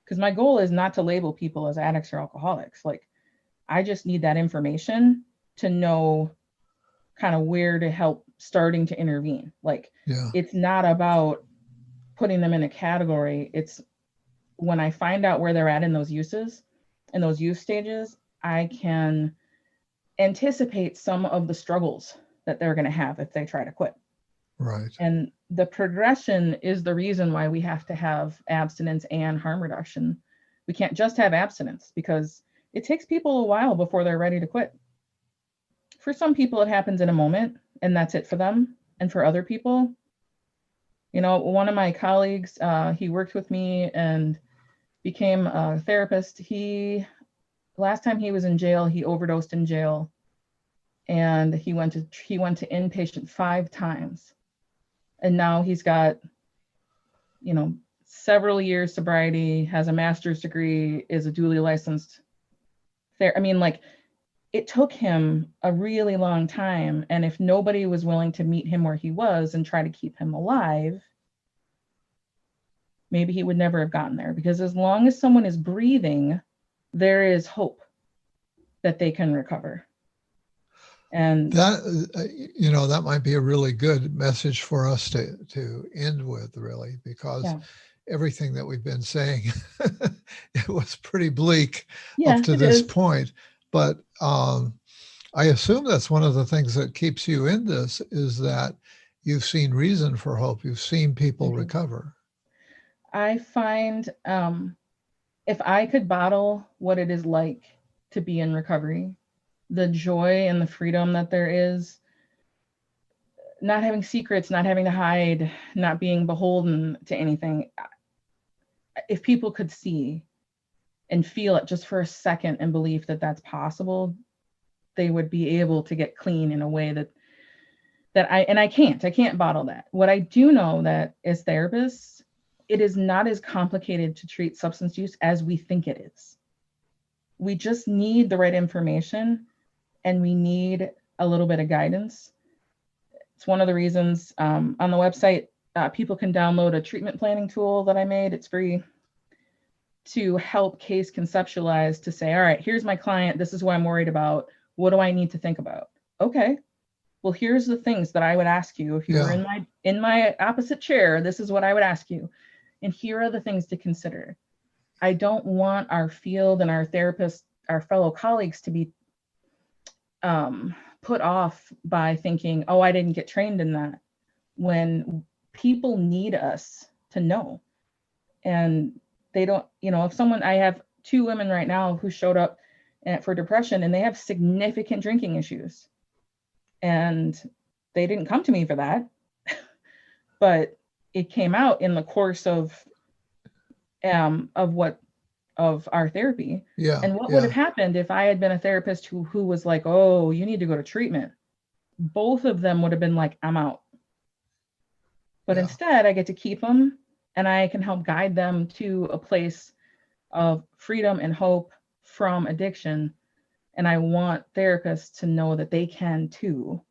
Because my goal is not to label people as addicts or alcoholics. Like, I just need that information to know kind of where to help starting to intervene. Like, Yeah. it's not about putting them in a category. It's when I find out where they're at in those uses, in those use stages, I can anticipate some of the struggles that they're going to have if they try to quit. Right. And the progression is the reason why we have to have abstinence and harm reduction. We can't just have abstinence because it takes people a while before they're ready to quit. For some people, it happens in a moment and that's it for them. And for other people, one of my colleagues, he worked with me and became a therapist. Last time he was in jail, he overdosed in jail, and he went to inpatient 5 times, and now he's got several years sobriety, has a master's degree, is a duly licensed like, it took him a really long time, and if nobody was willing to meet him where he was and try to keep him alive, maybe he would never have gotten there. Because as long as someone is breathing, there is hope that they can recover. And that might be a really good message for us to end with, really, because yeah, everything that we've been saying, it was pretty bleak up yeah, to it this is. point. But I assume that's one of the things that keeps you in this, is that you've seen reason for hope. You've seen I people do. recover. I find if I could bottle what it is like to be in recovery, the joy and the freedom that there is, not having secrets, not having to hide, not being beholden to anything. If people could see and feel it just for a second and believe that that's possible, they would be able to get clean in a way I can't bottle that. What I do know that as therapists, it is not as complicated to treat substance use as we think it is. We just need the right information and we need a little bit of guidance. It's one of the reasons on the website, people can download a treatment planning tool that I made. It's free, to help case conceptualize, to say, all right, here's my client. This is what I'm worried about. What do I need to think about? Okay, well, here's the things that I would ask you if you were Yeah. in my opposite chair. This is what I would ask you. And here are the things to consider. I don't want our field and our therapists, our fellow colleagues, to be put off by thinking, oh, I didn't get trained in that, when people need us to know. And they don't, if I have 2 women right now who showed up for depression, and they have significant drinking issues. And they didn't come to me for that, but it came out in the course of our therapy. Yeah. And what would have Yeah. happened if I had been a therapist who was like, oh, you need to go to treatment? Both of them would have been like, I'm out. But Yeah. instead, I get to keep them, and I can help guide them to a place of freedom and hope from addiction. And I want therapists to know that they can too.